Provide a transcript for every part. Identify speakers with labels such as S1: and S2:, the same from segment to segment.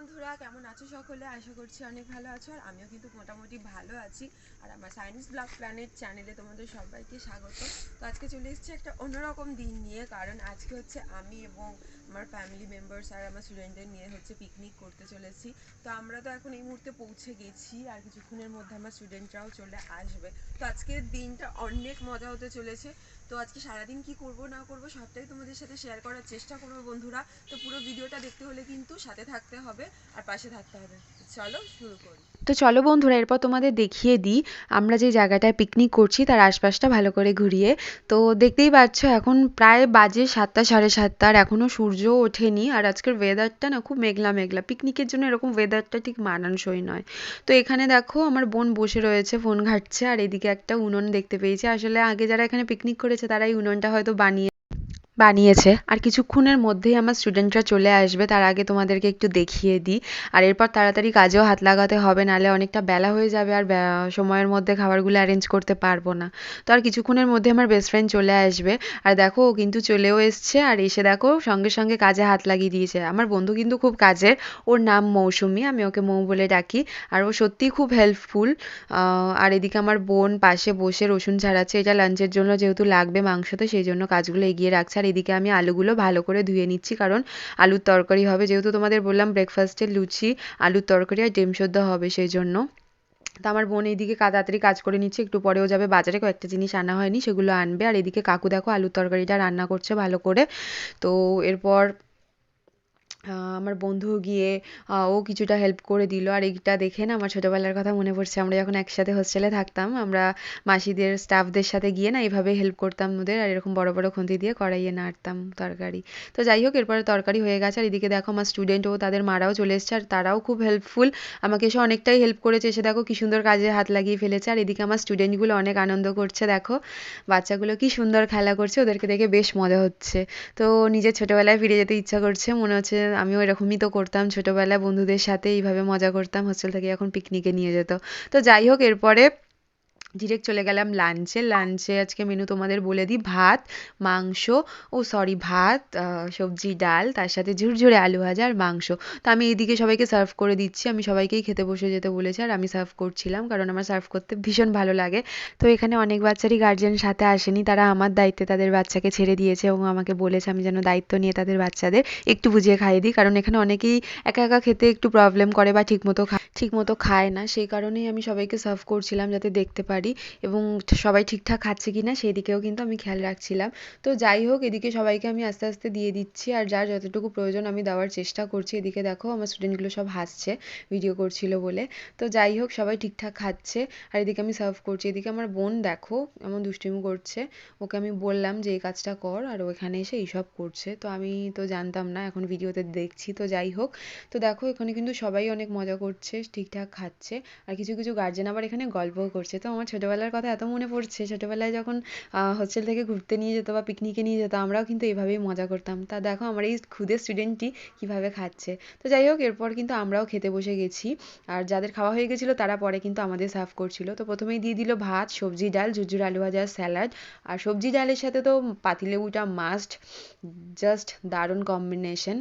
S1: বন্ধুরা, কেমন আছো সকলে? আশা করছি অনেক ভালো আছো, আর আমিও কিন্তু মোটামুটি ভালো আছি। আর আমার সায়েন্স ব্লগ প্ল্যানেট চ্যানেলে তোমাদের সবাইকে স্বাগত। তো আজকে চলে এসেছি একটা অন্যরকম দিন নিয়ে, কারণ আজকে হচ্ছে আমি এবং আমার ফ্যামিলি মেম্বার্স আর আমার স্টুডেন্টদের নিয়ে হচ্ছে পিকনিক করতে চলেছি। তো আমরা তো এখন এই মুহূর্তে পৌঁছে গেছি, আর কিছুক্ষণের মধ্যে আমার স্টুডেন্টরাও চলে আসবে। তো আজকের দিনটা অনেক মজা হতে চলেছে। তো আজকে সারাদিন কি করব না করব সবটাই তোমাদের সাথে শেয়ার করার চেষ্টা করবো বন্ধুরা। তো পুরো ভিডিওটা দেখতে হলে কিন্তু সাথে থাকতে হবে আর পাশে থাকতে হবে। চলো শুরু করি।
S2: তো চলো বন্ধুরা, এরপর তোমাদের দেখিয়ে দিই আমরা যে জায়গাটায় পিকনিক করছি তার আশপাশটা ভালো করে ঘুরিয়ে। তো দেখতেই পাচ্ছ এখন প্রায় বাজে 7টা সাড়ে 7টা, আর এখনও সূর্য ওঠেনি। আর আজকের ওয়েদারটা না খুব মেঘলা মেঘলা, পিকনিকের জন্য এরকম ওয়েদারটা ঠিক মানানসই নয়। তো এখানে দেখো আমার বোন বসে রয়েছে, ফোন ঘাঁটছে, আর এদিকে একটা উনুন দেখতে পেয়েছি। আসলে আগে যারা এখানে পিকনিক করেছে তারা এই উনুনটা হয়তো বানিয়েছে। আর কিছুক্ষণের মধ্যেই আমার স্টুডেন্টরা চলে আসবে, তার আগে তোমাদেরকে একটু দেখিয়ে দিই। আর এরপর তাড়াতাড়ি কাজেও হাত লাগাতে হবে, নাহলে অনেকটা বেলা হয়ে যাবে আর সময়ের মধ্যে খাবারগুলো অ্যারেঞ্জ করতে পারবো না। তো আর কিছুক্ষণের মধ্যে আমার বেস্ট ফ্রেন্ড চলে আসবে। আর দেখো ও কিন্তু চলেও এসছে, আর এসে দেখো সঙ্গে সঙ্গে কাজে হাত লাগিয়ে দিয়েছে। আমার বন্ধু কিন্তু খুব কাজের, ওর নাম মৌসুমি, আমি ওকে মৌ বলে ডাকি। আর ও সত্যিই খুব হেল্পফুল। আর এদিকে আমার বোন পাশে বসে রসুন ছাড়াচ্ছে, এটা লাঞ্চের জন্য যেহেতু লাগবে মাংস, তো সেই জন্য কাজগুলো এগিয়ে রাখছে। আর এদিকে আমি আলুগুলো ভালো করে ধুয়ে নিচ্ছি, কারণ আলুর তরকারি হবে, যেহেতু তোমাদের বললাম ব্রেকফাস্টে লুচি, আলুর তরকারি আর ডিম সেদ্ধ হবে সেই জন্য। তো আমার বোন এইদিকে তাড়াতাড়ি কাজ করে নিচ্ছে, একটু পরেও যাবে বাজারে, কয়েকটা জিনিস আনা হয়নি সেগুলো আনবে। আর এদিকে কাকু দেখো আলুর তরকারিটা রান্না করছে ভালো করে। তো এরপর আমার বন্ধু গিয়ে ও কিছুটা হেল্প করে দিল। আর এইটা দেখে না আমার ছোটোবেলার কথা মনে পড়ছে, আমরা যখন একসাথে হোস্টেলে থাকতাম, আমরা মাসিদের স্টাফদের সাথে গিয়ে না এইভাবে হেল্প করতাম ওদের, আর এরকম বড় বড় খুন্তি দিয়ে কড়াইয়ে নাড়তাম তরকারি। তো যাই হোক, এরপরে তরকারি হয়ে গেছে। আর এদিকে দেখো আমার স্টুডেন্ট ও তাদের মারাও চলে এসছে, আর তারাও খুব হেল্পফুল, আমাকে এসে অনেকটাই হেল্প করেছে। এসে দেখো কি সুন্দর কাজে হাত লাগিয়ে ফেলেছে। আর এদিকে আমার স্টুডেন্টগুলো অনেক আনন্দ করছে, দেখো বাচ্চাগুলো কি সুন্দর খেলা করছে, ওদেরকে দেখে বেশ মজা হচ্ছে। তো নিজের ছোটবেলায় ফিরে যেতে ইচ্ছা করছে, মনে হচ্ছে আমিও এরকমই তো করতাম ছোটবেলায়, বন্ধুদের সাথে এইভাবে মজা করতাম, হোস্টেল থেকে এখন পিকনিকে নিয়ে যেত। তো যাই হোক, এরপরে ডিরেক্ট চলে গেলাম লাঞ্চে। লাঞ্চে আজকে মেনু তোমাদের বলে দিই: ভাত, মাংস, ভাত, সবজি, ডাল, তার সাথে ঝুরঝুরে আলু ভাজা আর মাংস। তো আমি এইদিকে সবাইকে সার্ভ করে দিচ্ছি, আমি সবাইকেই খেতে বসে যেতে বলেছি, আর আমি সার্ভ করছিলাম কারণ আমার সার্ভ করতে ভীষণ ভালো লাগে। তো এখানে অনেক বাচ্চারই গার্জিয়ান সাথে আসেনি, তারা আমার দায়িত্বে তাদের বাচ্চাকে ছেড়ে দিয়েছে এবং আমাকে বলেছে আমি যেন দায়িত্ব নিয়ে তাদের বাচ্চাদের একটু বুঝিয়ে খাইয়ে দিই, কারণ এখানে অনেকেই একা একা খেতে একটু প্রবলেম করে বা ঠিকমতো খায় না। সেই কারণেই আমি সবাইকে সার্ভ করছিলাম যাতে দেখতে পারি এবং সবাই ঠিকঠাক খাচ্ছে কিনা সেই দিকেও কিন্তু আমি খেয়াল রাখছিলাম। তো যাই হোক, এদিকে সবাইকে আমি আস্তে আস্তে দিয়ে দিচ্ছি, আর যার যতটুকু প্রয়োজন আমি দেওয়ার চেষ্টা করছি। এদিকে দেখো আমার স্টুডেন্টগুলো সব হাসছে ভিডিও করছিল বলে। তো যাই হোক, সবাই ঠিকঠাক খাচ্ছে, আর এদিকে আমি সার্ভ করছি। এদিকে আমার বোন দেখো এমন দুষ্টুমি করছে, ওকে আমি বললাম যে এই কাজটা কর, আর ও এখানে এসে এইসব করছে। তো আমি তো জানতাম না, এখন ভিডিওতে দেখছি। তো যাই হোক, তো দেখো এখানে কিন্তু সবাই অনেক মজা করছে, ঠিকঠাক খাচ্ছে, আর কিছু কিছু গার্জেন আবার এখানে গল্পও করছে। তো আমার ছোটোবেলার কথা এত মনে পড়ছে, ছোটোবেলায় যখন হোস্টেল থেকে ঘুরতে নিয়ে যেত বা পিকনিকে নিয়ে যেত, আমরাও কিন্তু এইভাবেই মজা করতাম। তা দেখো আমার এই ক্ষুদে স্টুডেন্টটি কীভাবে খাচ্ছে। তো যাই হোক, এরপর কিন্তু আমরাও খেতে বসে গেছি, আর যাদের খাওয়া হয়ে গেছিলো তারা পরে কিন্তু আমাদের সার্ভ করছিল। তো প্রথমেই দিয়ে দিল ভাত, সবজি, ডাল, ঝুরঝুরে আলু ভাজা, স্যালাড। আর সবজি ডালের সাথে তো পাতিলেবুটা মাস্ট, জাস্ট দারুণ কম্বিনেশন।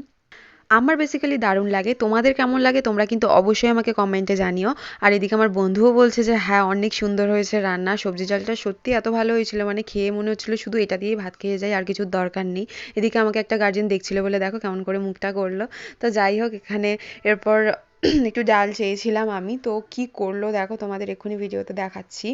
S2: আমার বেসিক্যালি দারুণ লাগে, তোমাদের কেমন লাগে তোমরা কিন্তু অবশ্যই আমাকে কমেন্টে জানিও। আর এদিকে আমার বন্ধুও বলছে যে হ্যাঁ অনেক সুন্দর হয়েছে রান্না, সবজি ডালটা সত্যি এত ভালো হয়েছিল, মানে খেয়ে মনে হচ্ছিল শুধু এটা দিয়েই ভাত খেয়ে যায়, আর কিছুর দরকার নেই। এদিকে আমাকে একটা গার্জেন দেখছিল বলে দেখো কেমন করে মুখটা করলো। তো যাই হোক, এখানে এরপর একটু ডাল চেয়েছিলাম আমি, তো কি করলো দেখো তোমাদের এক্ষুনি ভিডিওতে দেখাচ্ছি।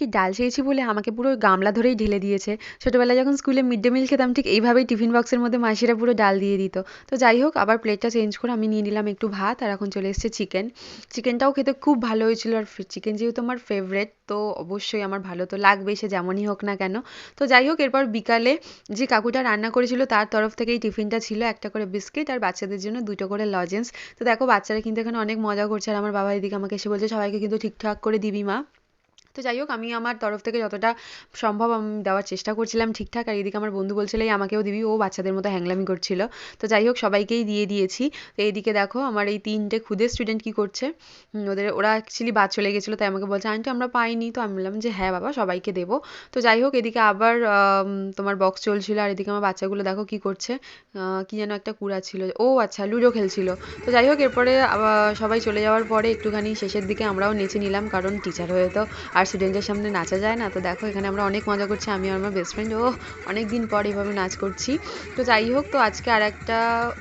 S2: কি ডাল চেয়েছি বলে আমাকে পুরো গামলা ধরেই ঢেলে দিয়েছে। ছোটবেলায় যখন স্কুলে মিড ডে মিল খেতাম ঠিক এইভাবেই টিফিন বক্সের মধ্যে মাসিরা পুরো ডাল দিয়ে দিত। তো যাই হোক, আবার প্লেটটা চেঞ্জ করে আমি নিয়ে নিলাম একটু ভাত, আর এখন চলে এসেছে চিকেন। চিকেনটাও খেতে খুব ভালো হয়েছিল, আর চিকেন যেহেতু আমার ফেভারেট, তো অবশ্যই আমার ভালো তো লাগবেই, সে যেমনই হোক না কেন। তো যাই হোক, এরপর বিকালে যে কাকুটা রান্না করেছিল তার তরফ থেকে এই টিফিনটা ছিল একটা করে বিস্কিট, আর বাচ্চাদের জন্য দুটো করে লজেন্স। তো দেখো বাচ্চারা কিন্তু এখানে অনেক মজা করছে, আর আমার বাবা এদিকে আমাকে এসে বলছে সবাইকে কিন্তু ঠিকঠাক করে দিবি মা। তো যাই হোক আমি আমার তরফ থেকে যতটা সম্ভব আমি দেওয়ার চেষ্টা করছিলাম ঠিকঠাক। আর এদিকে আমার বন্ধু বলছিল এই আমাকেও দিবি, ও বাচ্চাদের মতো হ্যাংলামি করছিল। তো যাই হোক সবাইকেই দিয়ে দিয়েছি। তো এইদিকে দেখো আমার এই 3টে ক্ষুদে স্টুডেন্ট কি করছে, ওরা অ্যাকচুয়ালি বাদ চলে গেছিলো, তাই আমাকে বলছে আন্টি আমরা পাইনি। তো আমি বললাম যে হ্যাঁ বাবা সবাইকে দেবো। তো যাই হোক এদিকে আবার তোমার বক্স চলছিল, আর এদিকে আমার বাচ্চাগুলো দেখো কি করছে, কি যেন একটা কুড়া ছিল, ও আচ্ছা লুডো খেলছিল। তো যাই হোক এরপরে আবার সবাই চলে যাওয়ার পরে একটুখানি শেষের দিকে আমরাও নেচে নিলাম, কারণ টিচার হয়ে তো আর স্টুডেন্টদের সামনে নাচা যায় না। তো দেখো এখানে আমরা অনেক মজা করছি, আমি আর আমার বেস্ট ফ্রেন্ড, ও অনেক দিন পর এভাবে নাচ করছি। তো যাই হোক তো আজকে আর একটা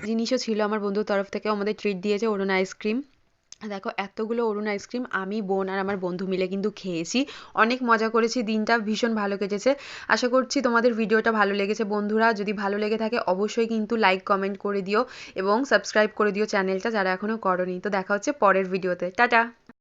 S2: জিনিসও ছিল, আমার বন্ধুর তরফ থেকে আমাদের ট্রিট দিয়েছে অরুণ আইসক্রিম। দেখো এতগুলো অরুণ আইসক্রিম আমি, বোন আর আমার বন্ধু মিলে কিন্তু খেয়েছি, অনেক মজা করেছি, দিনটা ভীষণ ভালো কেটেছে। আশা করছি তোমাদের ভিডিওটা ভালো লেগেছে বন্ধুরা, যদি ভালো লেগে থাকে অবশ্যই কিন্তু লাইক কমেন্ট করে দিও এবং সাবস্ক্রাইব করে দিও চ্যানেলটা যারা এখনও করোনি। তো দেখা হচ্ছে পরের ভিডিওতে, টাটা।